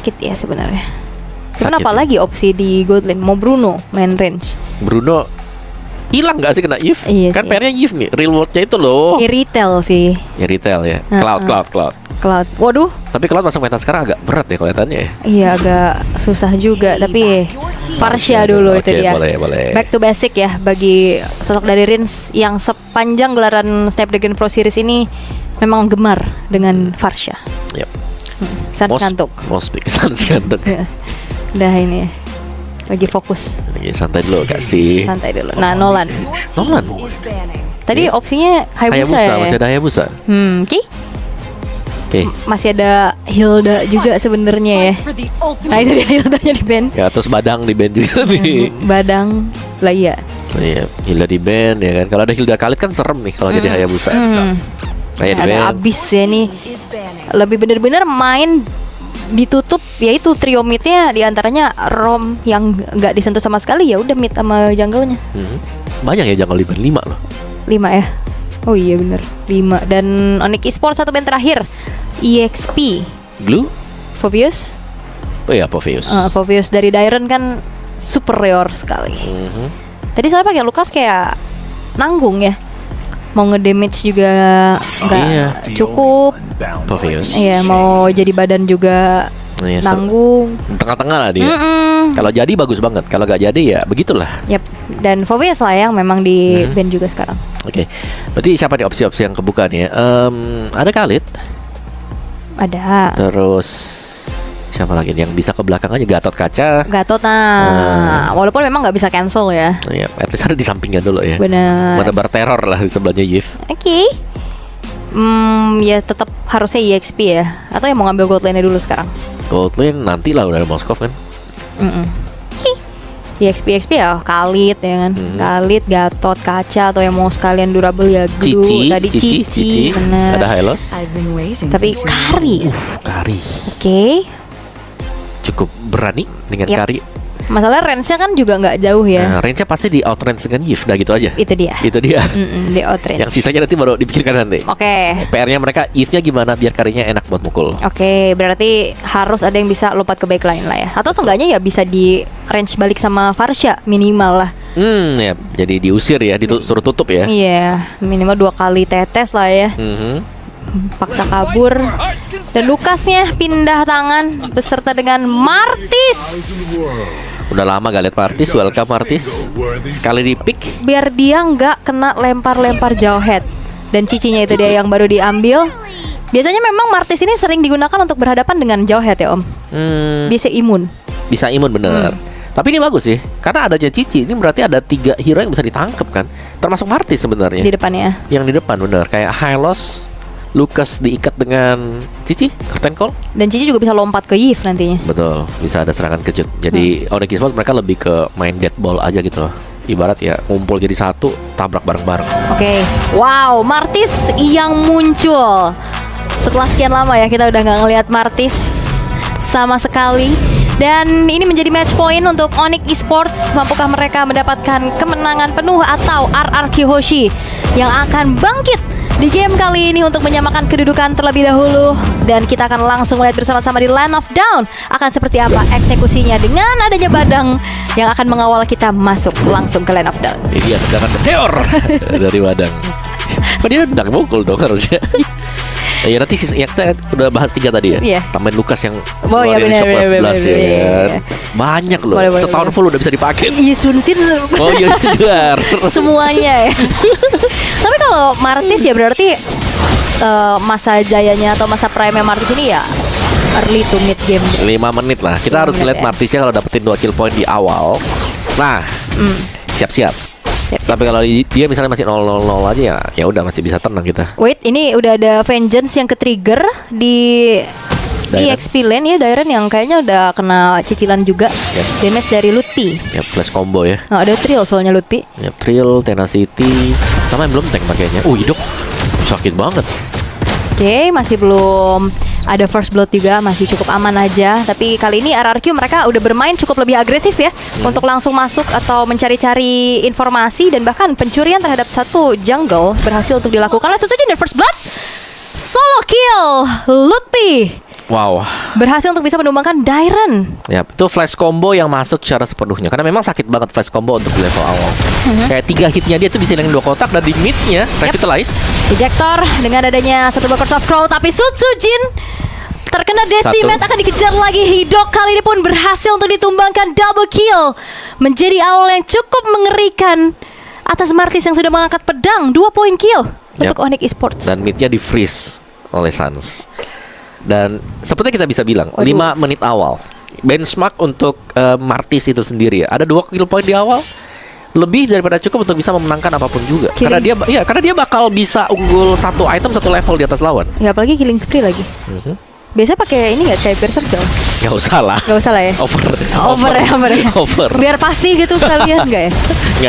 sakit ya sebenarnya. Cuman Sakit apalagi opsi di gold lane? Mau Bruno main range. Bruno hilang gak sih kena Eve? Iya Kan sih. PR-nya Eve nih, rewardnya itu loh. Ini retail sih. Ya retail ya, Cloud. Cloud. Waduh, Tapi Cloud masuk meta sekarang agak berat ya kelihatannya ya. iya agak susah juga. Tapi Farsha dulu itu Oke, dia. boleh. Back to basic ya bagi sosok dari Rins yang sepanjang gelaran Snapdragon Pro Series ini memang gemar dengan Farsha. Yep. Sans ngantuk. Sans ngantuk. Ya. Udah ini lagi fokus. Lagi santai dulu kasih. Santai dulu. Nah, Nolan. Tadi opsinya Hayabusa ya. Masih ada Hayabusa. Oke. Oke. Masih ada Hilda juga sebenarnya ya. Nah, itu dia Hildanya di band. Ya terus Badang di band juga nih. Badang lah iya. Iya, Hilda di band ya kan. Kalau ada Hilda Khalid kan serem nih kalau jadi Hayabusa. Kayak di Ada band. abis ya nih. Lebih bener-bener main ditutup, yaitu trio midnya diantaranya Rom yang nggak disentuh sama sekali, ya udah mid sama jungle-nya. Banyak ya jungle di band 5 loh. 5 ya. Oh iya bener 5. Dan Onyx Esports satu band terakhir EXP Glue? Phobius. Oh iya, Phoveus. Phobius dari Dairon kan superior sekali. Tadi saya pakai Lukas kayak nanggung ya. Mau ngedamage juga nggak iya. cukup. Phoveus. Iya, mau jadi badan juga Iya, nanggung. tengah-tengah lah dia. Kalau jadi bagus banget. Kalau nggak jadi ya begitulah. Yap. Dan Phobius lah yang memang di band juga sekarang. Oke. Berarti siapa nih opsi-opsi yang kebuka nih ya? Ada Khalid. Ada Terus siapa lagi nih yang bisa ke belakang aja? Gatot Kaca. Gatot. Nah, walaupun memang nggak bisa cancel ya. Ya, at least ada di sampingnya dulu ya. Benar. Menebar teror lah di sebelahnya Yif. Oke. Ya tetap harusnya EXP ya. Atau yang mau ngambil gold lane dulu sekarang. Gold lane nanti lah udah ada Moskov kan. Oke. EXP ya Khalid ya kan. Khalid, Gatot, Kaca, atau yang mau sekalian durable ya Glue. Tadi Cici. Bener. Ada Hylos. Tapi Kari. Kari. Oke. Cukup berani dengan Yap. Kari. Masalah range-nya kan juga nggak jauh ya. Nah, range-nya pasti di outrange dengan Yif. Udah gitu aja. Itu dia. Itu dia. Di outrange. Yang sisanya nanti baru dipikirkan nanti. Oke. PR-nya mereka Yif-nya gimana biar Karinya enak buat mukul. Oke, berarti harus ada yang bisa lompat ke backline lah ya. Atau seenggaknya ya bisa di range balik sama Farsha minimal lah. Ya, jadi diusir ya, disuruh tutup ya. Iya, minimal 2 kali tetes lah ya. Paksa kabur. Dan Lukasnya pindah tangan beserta dengan Martis. Udah lama gak liat Martis, welcome Martis. Sekali di pick. Biar dia nggak kena lempar-lempar jauh head. Dan cicinya itu dia yang baru diambil. Biasanya memang Martis ini sering digunakan untuk berhadapan dengan jauh head ya Om. Bisa imun. Bisa imun bener. Tapi ini bagus sih, karena adanya Cici. Ini berarti ada 3 hero yang bisa ditangkap kan. Termasuk Martis sebenarnya. Di depannya. Yang di depan bener, kayak Hylos, Lucas diikat dengan Cici, curtain call. Dan Cici juga bisa lompat ke Yif nantinya. Betul, bisa ada serangan kejut. Jadi Onyx Esports mereka lebih ke main dead ball aja gitu loh. Ibarat ya ngumpul jadi satu, tabrak bareng-bareng. Oke. Wow, Martis yang muncul. Setelah sekian lama ya kita udah nggak ngelihat Martis sama sekali. Dan ini menjadi match point untuk Onyx Esports. Mampukah mereka mendapatkan kemenangan penuh atau RRQ Hoshi yang akan bangkit di game kali ini untuk menyamakan kedudukan terlebih dahulu. Dan kita akan langsung melihat bersama-sama di Land of Dawn akan seperti apa eksekusinya dengan adanya Badang yang akan mengawal kita masuk langsung ke Land of Dawn. Ini dia tendangan meteor dari Badang. Kok dia tendang mukul dong harusnya. Ya nanti kita udah bahas 3 tadi ya. Iya. Tambahin Lukas yang Oh iya, keluarin benar, Shock Wave benar, Blast benar, ya iya, kan. iya. Banyak loh. Boleh, Setahun boleh. full udah bisa dipakai. Iya, Sunsin. Oh iya benar. Semuanya ya. Tapi kalau Martis ya berarti masa jayanya atau masa prime Martis ini ya early to mid game. 5 menit lah. Kita 5 harus menit ngeliat ya. Martisnya kalau dapetin 2 kill point di awal. Nah, siap-siap. Tapi kalau dia misalnya masih 0-0 aja ya udah masih bisa tenang kita. Wait, ini udah ada Vengeance yang ke-trigger di Dairon. EXP lane ya, Dairon yang kayaknya udah kena cicilan juga. Damage dari Lutpi. Ya flash combo ya. Nah, ada trill soalnya Lutpi. Ya Trill, Tenacity, sama yang belum tank pakainya. Hidup. Sakit banget. Oke, masih belum ada first blood juga, masih cukup aman aja. Tapi kali ini RRQ mereka udah bermain cukup lebih agresif ya, untuk langsung masuk atau mencari-cari informasi. Dan bahkan pencurian terhadap satu jungle berhasil untuk dilakukan. Langsung saja dari first blood, solo kill Lutpi Wow. berhasil untuk bisa menumbangkan Dairen. Ya, itu flash combo yang masuk secara sepenuhnya. Karena memang sakit banget flash combo untuk di level awal. Kayak 3 hitnya dia tuh bisa hilangin 2 kotak. Dan di midnya Revitalize. Ejector dengan adanya satu Curse of Crow, tapi Sutsujin terkena Decimate, akan dikejar lagi. Hidok kali ini pun berhasil untuk ditumbangkan, double kill. Menjadi awal yang cukup mengerikan atas Martis yang sudah mengangkat pedang. 2 poin kill untuk Onyx Esports. Dan midnya di freeze oleh Suns. Dan seperti kita bisa bilang 5 menit awal benchmark untuk Martis itu sendiri ya, ada 2 kill point di awal, lebih daripada cukup untuk bisa memenangkan apapun juga. Karena dia bakal bisa unggul 1 item 1 level di atas lawan. Ya apalagi killing spree lagi. Biasa pakai ini nggak, kayak piercers dong? Gak usah lah. Gak usah lah ya. Over ya. Biar pasti gitu kalian nggak ya?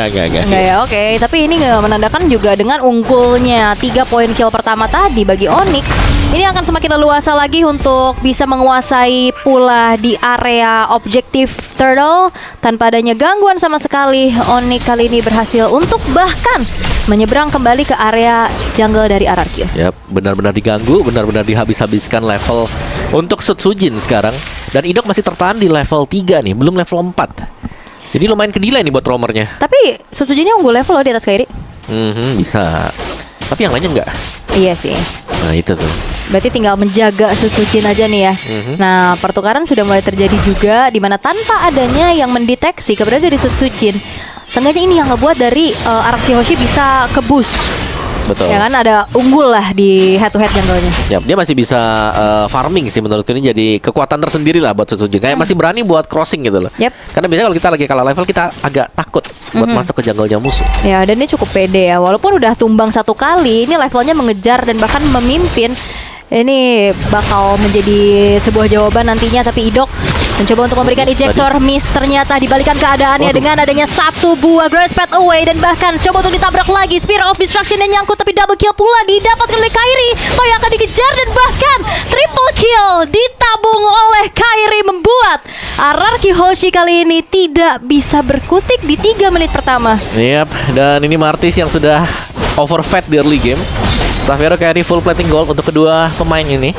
Nggak ya. Oke. Tapi ini nggak menandakan juga dengan unggulnya 3 poin kill pertama tadi bagi Onyx. Ini akan semakin leluasa lagi untuk bisa menguasai pula di area objektif Turtle tanpa adanya gangguan sama sekali. Onyx kali ini berhasil untuk bahkan menyeberang kembali ke area jungle dari RRQ. Ya, benar-benar diganggu, benar-benar dihabis-habiskan level untuk Sutsujin sekarang. Dan Idok masih tertahan di level 3 nih, belum level 4. Jadi lumayan kedelay nih buat roamernya. Tapi Sutsujinnya unggul level loh di atas Kairi. Bisa. Tapi yang lainnya enggak. Iya sih. Nah itu tuh. Berarti tinggal menjaga Sutsujin aja nih ya. Nah, pertukaran sudah mulai terjadi juga, di mana tanpa adanya yang mendeteksi keberadaan dari Sutsujin, seenggaknya ini yang ngebuat dari Araki Hoshi bisa ke-boost. Betul. Ya kan, ada unggul lah di head to head jungle-nya. Ya, dia masih bisa farming sih menurutku, ini jadi kekuatan tersendiri lah buat Sutsujin. Kayak masih berani buat crossing gitu loh. Karena biasanya kalau kita lagi kalah level, kita agak takut buat masuk ke jungle-nya musuh. Ya, dan dia cukup pede ya. Walaupun udah tumbang 1 kali, ini levelnya mengejar dan bahkan memimpin. Ini bakal menjadi sebuah jawaban nantinya, tapi Idok mencoba untuk memberikan ejector, miss, ternyata dibalikan keadaannya dengan adanya 1 buah Grace Pet Away, dan bahkan coba untuk ditabrak lagi. Spear of Destruction yang nyangkut, tapi double kill pula didapatkan oleh Kairi. Toy akan dikejar dan bahkan triple kill ditabung oleh Kairi, membuat RRQ Hoshi kali ini tidak bisa berkutik di 3 menit pertama. Yap, dan ini Martis yang sudah overfed di early game. Xaviero carry full plating gold untuk kedua pemain ini.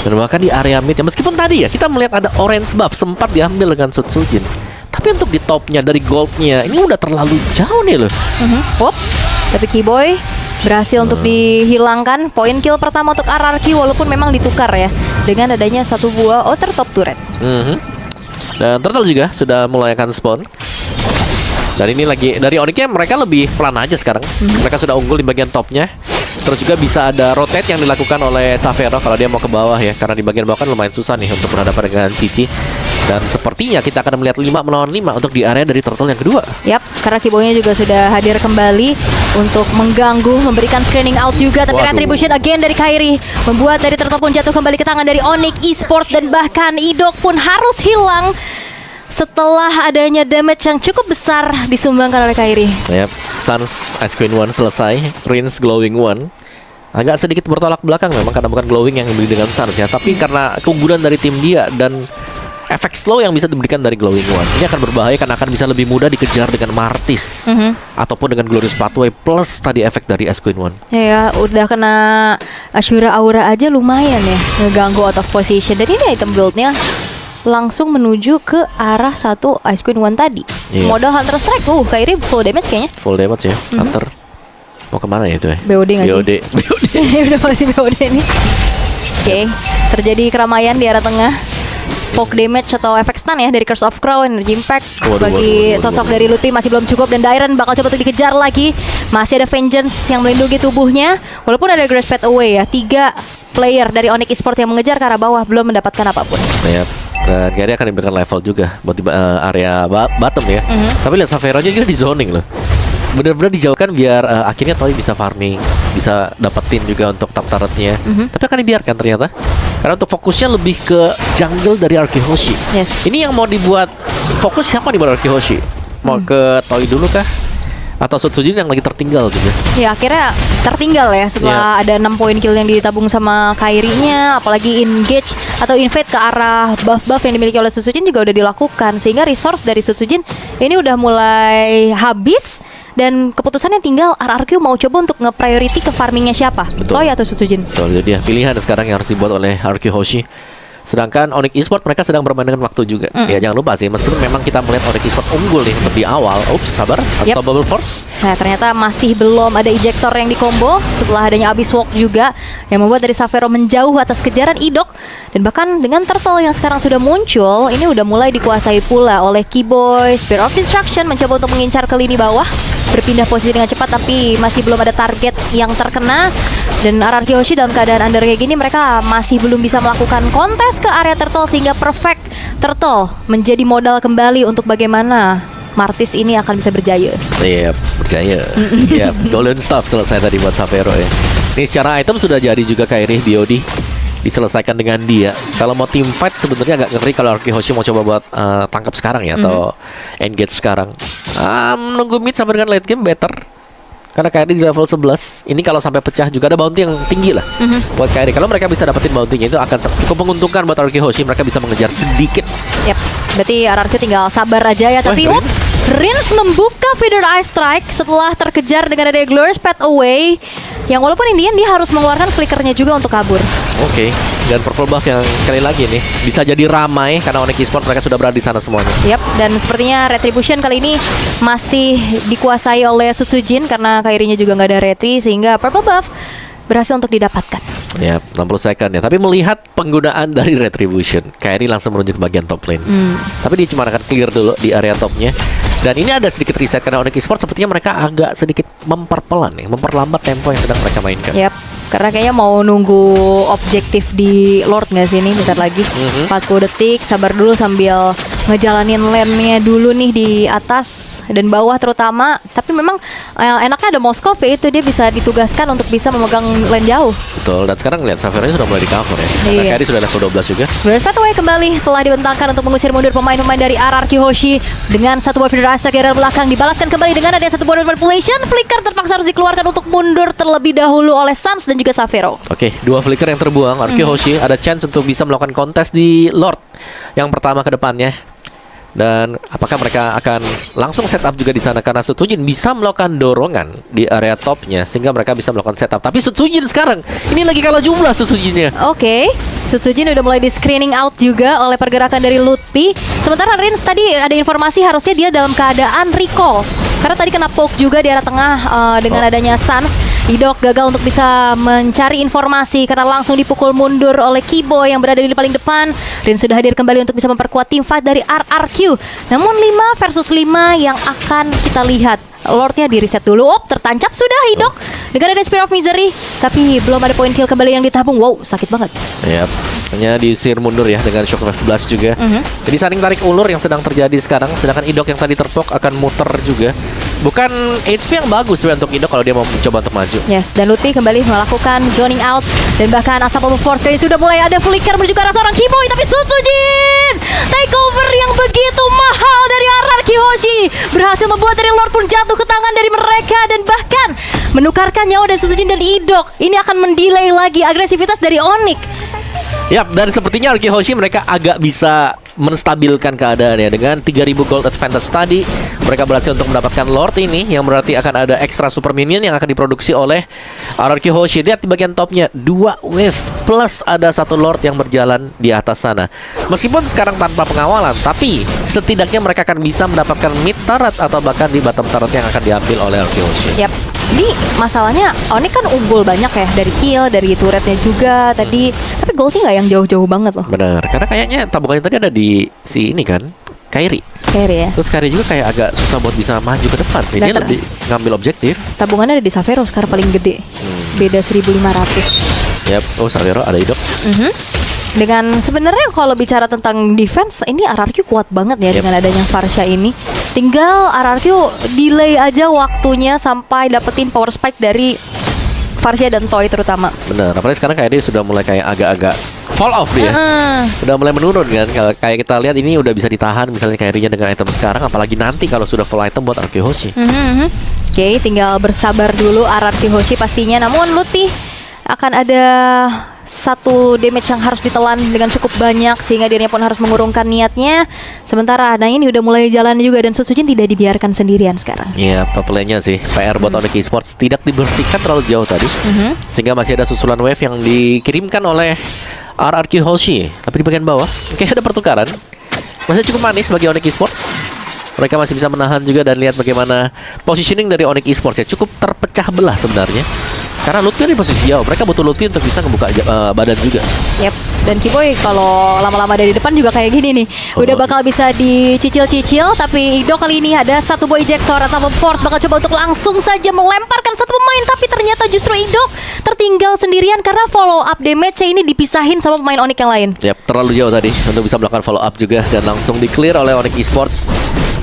Dan bahkan di area mid ya, meskipun tadi ya kita melihat ada orange buff sempat diambil dengan Sutsujin, tapi untuk di topnya dari goldnya ini udah terlalu jauh nih loh. Tapi Keyboy berhasil untuk dihilangkan. Poin kill pertama untuk RRQ, walaupun memang ditukar ya dengan adanya 1 buah outer top turret. Dan Turtle juga sudah mulai akan spawn. Dan ini lagi dari Onyxnya, mereka lebih pelan aja sekarang. Mereka sudah unggul di bagian topnya. Terus juga bisa ada rotate yang dilakukan oleh Xaviero kalau dia mau ke bawah ya, karena di bagian bawah kan lumayan susah nih untuk berhadapan dengan Cici. Dan sepertinya kita akan melihat 5 melawan 5 untuk di area dari Turtle yang kedua. Karena Keyboy-nya juga sudah hadir kembali untuk mengganggu, memberikan screening out juga. Tapi retribution again dari Kairi membuat dari Turtle pun jatuh kembali ke tangan dari Onyx Esports, dan bahkan Idok pun harus hilang setelah adanya damage yang cukup besar disumbangkan oleh Kairi. Suns Ice Queen 1 selesai, Rinse Glowing 1 agak sedikit bertolak belakang memang, karena bukan Glowing yang diberi dengan Suns ya, tapi karena keunggulan dari tim dia dan efek slow yang bisa diberikan dari Glowing 1 ini akan berbahaya, karena akan bisa lebih mudah dikejar dengan Martis ataupun dengan Glorious Pathway plus tadi efek dari Ice Queen 1. Ya, udah kena Ashura Aura aja lumayan ya ngeganggu out of position. Dan ini item build-nya langsung menuju ke arah 1 Ice Queen 1 tadi. Modal Hunter Strike. Kairi full damage kayaknya. Full damage ya. Hunter mau kemana ya itu ya? BOD nggak sih? BOD. Udah pasti BOD nih. Terjadi keramaian di arah tengah. Poke damage atau efek stun ya dari Curse of Crow, Energy Impact bagi sosok dari Lutfi masih belum cukup, dan Dairen bakal coba untuk dikejar lagi. Masih ada Vengeance yang melindungi tubuhnya, walaupun ada Grace Pet Away ya. 3 player dari Onyx Esports yang mengejar ke arah bawah belum mendapatkan apapun. Dan Gary akan diberikan level juga buat di area bottom ya. Tapi lihat Xaviero aja di zoning loh. Benar-benar dijauhkan biar akhirnya Toy bisa farming, bisa dapetin juga untuk top turretnya. Tapi akan dibiarkan ternyata, karena untuk fokusnya lebih ke jungle dari RRQ Hoshi. Ini yang mau dibuat fokus siapa nih buat RRQ Hoshi? Mau ke Toy dulu kah? Atau Sutsujin yang lagi tertinggal juga? Ya akhirnya tertinggal ya setelah ada 6 poin kill yang ditabung sama Kairi-nya. Apalagi engage atau invade ke arah buff-buff yang dimiliki oleh Sutsujin juga udah dilakukan, sehingga resource dari Sutsujin ini udah mulai habis. Dan keputusannya tinggal RRQ mau coba untuk nge-priority ke farmingnya siapa, Betul. Toy atau Sutsujin. Betul, itu dia pilihan sekarang yang harus dibuat oleh RRQ Hoshi. Sedangkan Onyx Esports mereka sedang bermain dengan waktu juga. Ya jangan lupa sih, meskipun memang kita melihat Onyx Esports unggul nih untuk di awal. Ups, sabar, Unstoppable Force. Nah ternyata masih belum ada ejector yang di combo setelah adanya Abyss Walk juga, yang membuat dari Xavero menjauh atas kejaran Idok. Dan bahkan dengan Turtle yang sekarang sudah muncul, ini udah mulai dikuasai pula oleh Keyboy. Spear of Destruction mencoba untuk mengincar ke lini bawah, berpindah posisi dengan cepat, tapi masih belum ada target yang terkena. Dan RRQ Hoshi dalam keadaan under kayak gini, mereka masih belum bisa melakukan kontes ke area Turtle, sehingga perfect Turtle menjadi modal kembali untuk bagaimana Martis ini akan bisa berjaya. Iya, berjaya. Iya, Golden Staff selesai tadi buat Xavero ya. Ini secara item sudah jadi juga Kairi BOD. Diselesaikan dengan dia. Kalau mau team fight sebenarnya agak ngeri kalau RRQ Hoshi mau coba buat tangkap sekarang ya, atau engage sekarang. Menunggu mid sampai dengan late game better. Karena Kairi di level 11. Ini kalau sampai pecah juga ada bounty yang tinggi lah buat Kairi. Kalau mereka bisa dapetin bounty-nya, itu akan cukup menguntungkan buat RRQ Hoshi. Mereka bisa mengejar sedikit. Yap, berarti RRQ tinggal sabar aja ya. Tapi Rins membuka Feather Eye Strike setelah terkejar dengan ada Glorious Path Away, yang walaupun Indian dia harus mengeluarkan flickernya juga untuk kabur. Oke. Dan purple buff yang sekali lagi nih bisa jadi ramai karena Onyx Esports mereka sudah berada di sana semuanya. Yap, dan sepertinya Retribution kali ini masih dikuasai oleh Sutsujin karena Kairinya juga nggak ada retri, sehingga purple buff berhasil untuk didapatkan. Ya, 60 second ya. Tapi melihat penggunaan dari Retribution, Kairi langsung menuju ke bagian top lane. Tapi dia cuma akan clear dulu di area topnya. Dan ini ada sedikit reset karena Onyx Esports sepertinya mereka agak sedikit memperpelan ya, memperlambat tempo yang sedang mereka mainkan. Yap, karena kayaknya mau nunggu objektif di Lord nggak sih ini bentar lagi. 40 detik, sabar dulu sambil ngejalanin lane-nya dulu nih di atas dan bawah terutama. Tapi memang enaknya ada Moskov ya, itu dia bisa ditugaskan untuk bisa memegang lane jauh. Betul, dan sekarang lihat Xavero sudah mulai di cover ya. Karena Kairi sudah level 12 juga. Glorious Pathway kembali telah dibentangkan untuk mengusir mundur pemain-pemain dari RRQ Hoshi dengan satu buah Feather Eye Strike dari belakang, dibalaskan kembali dengan ada satu buah manipulation. Flicker terpaksa harus dikeluarkan untuk mundur terlebih dahulu oleh Sans dan juga Xavero. Oke, dua flicker yang terbuang. RRQ Hoshi ada chance untuk bisa melakukan kontes di Lord yang pertama ke depannya. Dan apakah mereka akan langsung setup juga di sana, karena Sutsujin bisa melakukan dorongan di area topnya sehingga mereka bisa melakukan setup. Tapi Sutsujin sekarang ini lagi kalah jumlah Sutsujinnya. Oke, Sutsujin udah mulai di screening out juga oleh pergerakan dari Lutfi. Sementara Rins tadi ada informasi harusnya dia dalam keadaan recall, karena tadi kena poke juga di arah tengah dengan adanya Sans. Idok gagal untuk bisa mencari informasi karena langsung dipukul mundur oleh Keyboy yang berada di paling depan. Rins sudah hadir kembali untuk bisa memperkuat tim fight dari RRQ. Namun 5 versus 5 yang akan kita lihat. Lordnya di reset dulu. Tertancap sudah Idok dengan ada Spear of Misery, tapi belum ada poin kill kembali yang ditabung. Wow, sakit banget. Yap, hanya diusir mundur ya dengan Shock of Blast juga. Jadi saling tarik ulur yang sedang terjadi sekarang. Sedangkan Idok yang tadi terpok akan muter juga. Bukan HP yang bagus untuk Idok kalau dia mau mencoba untuk maju. Yes, dan Lutfi kembali melakukan zoning out. Dan bahkan Unstoppable Force kali sudah mulai ada flicker menuju ke arah seorang Keyboy. Tapi Sutsujin, takeover yang begitu mahal dari RRQ Hoshi berhasil membuat dari Lord pun jatuh ke tangan dari mereka. Dan bahkan menukarkan nyawa dari Sutsujin dan Idok. Ini akan mendelay lagi agresivitas dari Onyx. Yap, dan sepertinya RRQ Hoshi mereka agak bisa menstabilkan keadaannya dengan 3000 gold advantage tadi. Mereka berhasil untuk mendapatkan Lord ini, yang berarti akan ada extra super minion yang akan diproduksi oleh RRQ Hoshi. Lihat di bagian topnya, 2 wave plus ada 1 Lord yang berjalan di atas sana. Meskipun sekarang tanpa pengawalan, tapi setidaknya mereka akan bisa mendapatkan mid turret atau bahkan di bottom turret yang akan diambil oleh RRQ Hoshi. Yap. Ini masalahnya Onyx kan unggul banyak ya, dari kill, dari turretnya juga tadi. Tapi goldnya nggak yang jauh-jauh banget loh. Benar, karena kayaknya tabungannya tadi ada di si ini kan, Kairi. Kairi ya. Terus Kairi juga kayak agak susah buat bisa maju ke depan sih. Dia lebih ngambil objektif. Tabungannya ada di Xavero sekarang paling gede. Beda 1.500. Yap, oh Xavero ada Idok. Dengan sebenarnya kalau bicara tentang defense, ini RRQ kuat banget ya dengan adanya Farsha ini. Tinggal RRQ delay aja waktunya sampai dapetin power spike dari Farsha dan Toy terutama. Bener, apalagi sekarang kayak dia sudah mulai kayak agak-agak fall off dia. Udah mulai menurun kan. Kalau kayak kita lihat ini udah bisa ditahan misalnya Kairinya dengan item sekarang, apalagi nanti kalau sudah full item buat RRQ Hoshi. Oke, tinggal bersabar dulu RRQ Hoshi pastinya. Namun Lutfi akan ada satu damage yang harus ditelan dengan cukup banyak sehingga dirinya pun harus mengurungkan niatnya. Sementara nah ini udah mulai jalan juga dan Sutsujin tidak dibiarkan sendirian sekarang. Iya, top lane-nya sih PR buat Onyx Esports tidak dibersihkan terlalu jauh tadi. Sehingga masih ada susulan wave yang dikirimkan oleh RRQ Hoshi. Tapi di bagian bawah kayak ada pertukaran. Masih cukup manis bagi Onyx Esports. Mereka masih bisa menahan juga dan lihat bagaimana positioning dari Onyx Esports ya cukup terpecah belah sebenarnya. Karena Lutfi di posisi jauh, mereka butuh Lutfi untuk bisa ngebuka badan juga. Yep. Dan Kiboy kalau lama-lama dari depan juga kayak gini nih, udah bakal bisa dicicil-cicil. Tapi Ido kali ini ada satu buah ejector atau force bakal coba untuk langsung saja melemparkan satu pemain. Tapi ternyata justru Ido tertinggal sendirian karena follow up damage ini dipisahin sama pemain Onyx yang lain. Yap, terlalu jauh tadi untuk bisa melakukan follow up juga dan langsung di clear oleh Onyx Esports.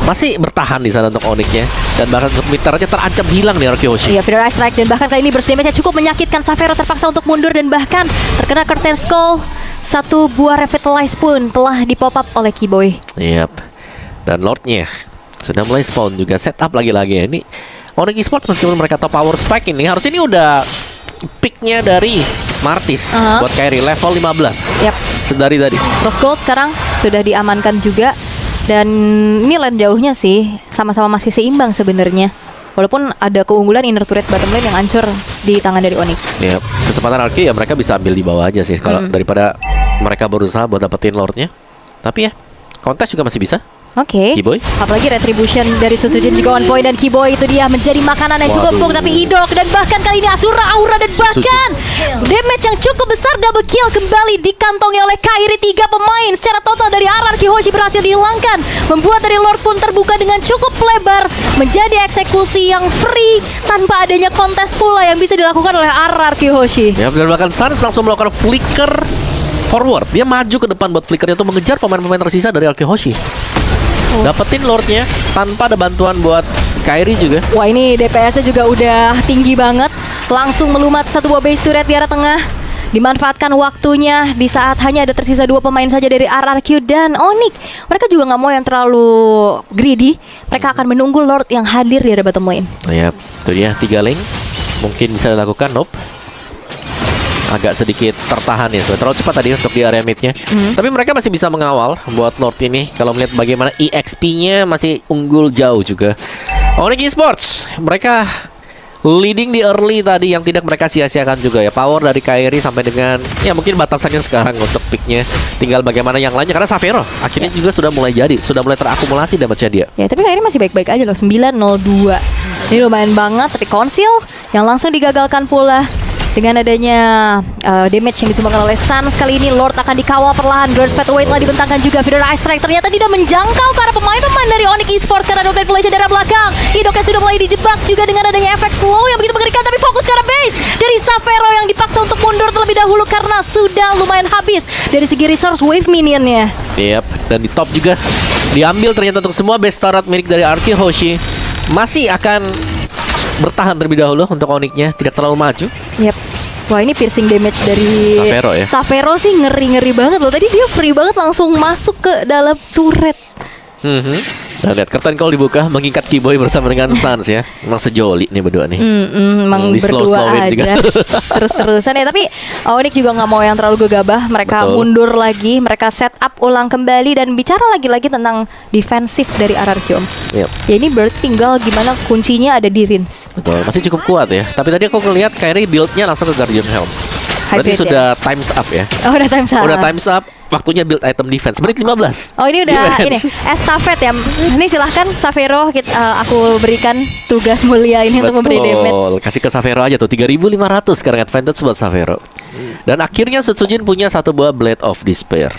Masih bertahan di sana untuk Onyx-nya dan bahkan untuk meternya terancam hilang nih RRQ Hoshi. Iya, Fear Eye Strike dan bahkan kali ini burst damage cukup menyakitkan. Xavero terpaksa untuk mundur dan bahkan terkena Curtain Skull. Satu buah Revitalize pun telah dipop up oleh Kiboy. Yap. Dan Lord-nya sudah mulai spawn juga, setup lagi-lagi ya. Ini Onyx Esports meskipun mereka top power spike ini harusnya ini udah pick-nya dari Martis buat carry level 15. Yap. Sedari tadi. Rose Gold sekarang sudah diamankan juga. Dan ini lane jauhnya sih sama-sama masih seimbang sebenarnya. Walaupun ada keunggulan inner turret bottom lane yang hancur di tangan dari Onyx. Ya, kesempatan RRQ ya mereka bisa ambil di bawah aja sih kalau daripada mereka berusaha buat dapetin Lord-nya. Tapi ya, kontes juga masih bisa. Oke. Kiboy. Apalagi retribution dari Sutsujin juga on point dan Kiboy itu dia menjadi makanan yang cukup empuk. Tapi Idok dan bahkan kali ini Asura Aura dan bahkan damage yang cukup besar, double kill kembali dikantongi oleh Kairi. 3 pemain secara total dari RRQ Hoshi berhasil dihilangkan, membuat dari Lord pun terbuka dengan cukup lebar, menjadi eksekusi yang free tanpa adanya kontes pula yang bisa dilakukan oleh RRQ Hoshi. Ya, dan bahkan Sans langsung melakukan flicker forward. Dia maju ke depan buat flickernya untuk mengejar pemain-pemain tersisa dari RRQ Hoshi. Dapetin Lord-nya tanpa ada bantuan buat Kairi juga. Wah, ini DPS-nya juga udah tinggi banget. Langsung melumat satu buah base turret di arah tengah. Dimanfaatkan waktunya di saat hanya ada tersisa 2 pemain saja dari RRQ dan Onyx. Mereka juga nggak mau yang terlalu greedy. Mereka akan menunggu Lord yang hadir di area bottom lane. Yap, itu dia 3 lane. Mungkin bisa dilakukan, nope. Agak sedikit tertahan ya, terlalu cepat tadi untuk di area mid-nya. Tapi mereka masih bisa mengawal buat Lord ini. Kalau melihat bagaimana EXP-nya masih unggul jauh juga. Onyx Esports, mereka leading di early tadi yang tidak mereka sia-siakan juga ya. Power dari Kairi sampai dengan ya mungkin batasannya sekarang untuk pick-nya. Tinggal bagaimana yang lainnya karena Xavero akhirnya juga sudah mulai jadi, sudah mulai terakumulasi damage-nya dia. Ya, tapi Kairi masih baik-baik aja loh, 902. Ini lumayan banget, tapi Konsil yang langsung digagalkan pula. Dengan adanya damage yang disumbangkan oleh Sans, kali ini Lord akan dikawal perlahan. Burst Pathway telah dibentangkan juga. Fear Eye Strike ternyata tidak menjangkau ke arah pemain-pemain dari Onyx Esports karena ada manipulation dari belakang. Idoknya sudah mulai dijebak juga dengan adanya efek slow yang begitu mengerikan. Tapi fokus ke arah base dari Xavero yang dipaksa untuk mundur terlebih dahulu karena sudah lumayan habis dari segi resource wave minionnya. Yap, dan di top juga diambil ternyata untuk semua base turret milik dari RRQ Hoshi. Masih akan bertahan terlebih dahulu untuk Onyx-nya, tidak terlalu maju. Yep. Wah, ini piercing damage dari Xavero ya. Xavero sih ngeri-ngeri banget loh. Tadi dia free banget langsung masuk ke dalam turret. Nah, lihat curtain call dibuka mengikat Kiboy bersama dengan Sans ya. Memang sejoli nih berdua nih. Emang berdua slow-slowin aja juga. terus-terusan ya. Tapi Onyx juga nggak mau yang terlalu gegabah. Mereka mundur lagi, mereka set up ulang kembali dan bicara lagi-lagi tentang defensif dari RRQ. Yep. Ya ini berarti tinggal gimana kuncinya ada di Rins. Betul, masih cukup kuat ya. Tapi tadi aku ngeliat Kairi build-nya langsung ke Guardian Helm. Berarti Hybrid sudah times up ya. Oh, udah times up. Udah times up. Waktunya build item defense. Menit 15. Oh, ini udah Defense. ini estafet ya. Ini silahkan Xavero, aku berikan tugas mulia ini untuk memberi damage. Kasih ke Xavero aja tuh 3.500 sekarang advantage buat Xavero. Dan akhirnya Sutsujin punya satu buah Blade of Despair.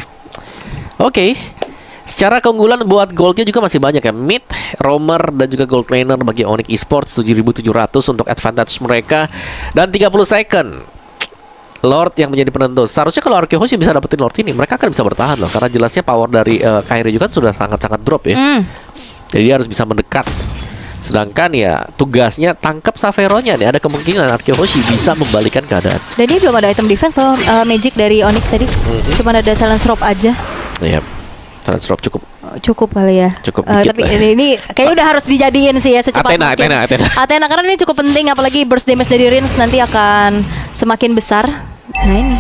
Oke. Secara keunggulan buat goldnya juga masih banyak ya. Mid, roamer dan juga gold laner bagi Onyx Esports 7.700 untuk advantage mereka. Dan 30 second Lord yang menjadi penentu. Seharusnya kalau RRQ Hoshi bisa dapetin Lord ini, mereka akan bisa bertahan loh. Karena jelasnya power dari Kairi juga sudah sangat-sangat drop ya. Jadi dia harus bisa mendekat. Sedangkan ya tugasnya tangkap Xavero-nya nih. Ada kemungkinan RRQ Hoshi bisa membalikan keadaan. Dan dia belum ada item defense loh, magic dari Onyx tadi. Cuma ada silence rope aja. Iya. Silence rope Cukup kali ya. Cukup dikit tapi lah. ini kayaknya udah harus dijadiin sih ya secepat mungkin. Athena karena ini cukup penting, apalagi burst damage dari Rins nanti akan semakin besar. Nah ini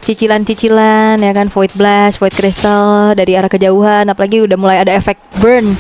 cicilan-cicilan ya kan, Void Blast, Void Crystal dari arah kejauhan, apalagi udah mulai ada efek burn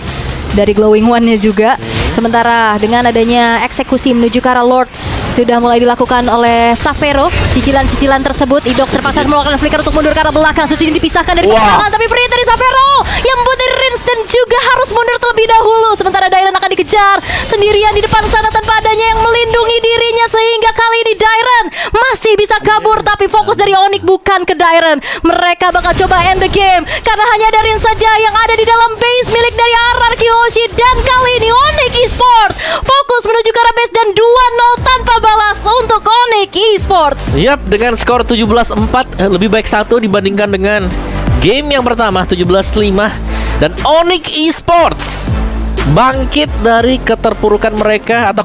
dari Glowing One-nya juga. Sementara dengan adanya eksekusi menuju ke arah Lord sudah mulai dilakukan oleh Savero. Cicilan-cicilan tersebut, Idok terpaksa melakukan flicker untuk mundur ke arah belakang. Suci dipisahkan dari belakang, tapi free dari Savero yang membuat dari Rins dan juga harus mundur terlebih dahulu. Sementara Dairen akan dikejar sendirian di depan sana tanpa adanya yang melindungi dirinya, sehingga kali ini Dairen masih bisa kabur, tapi fokus dari Onyx bukan ke Dairen. Mereka bakal coba end the game karena hanya ada Rins saja yang ada di dalam base milik dari RRQ Hoshi, dan kali ini Onyx Esports fokus menuju ke arah base dan 2-0 tanpa balas untuk Onyx Esports. Yap, dengan skor 17-4, lebih baik satu dibandingkan dengan game yang pertama 17-5. Dan Onyx Esports bangkit dari keterpurukan mereka atau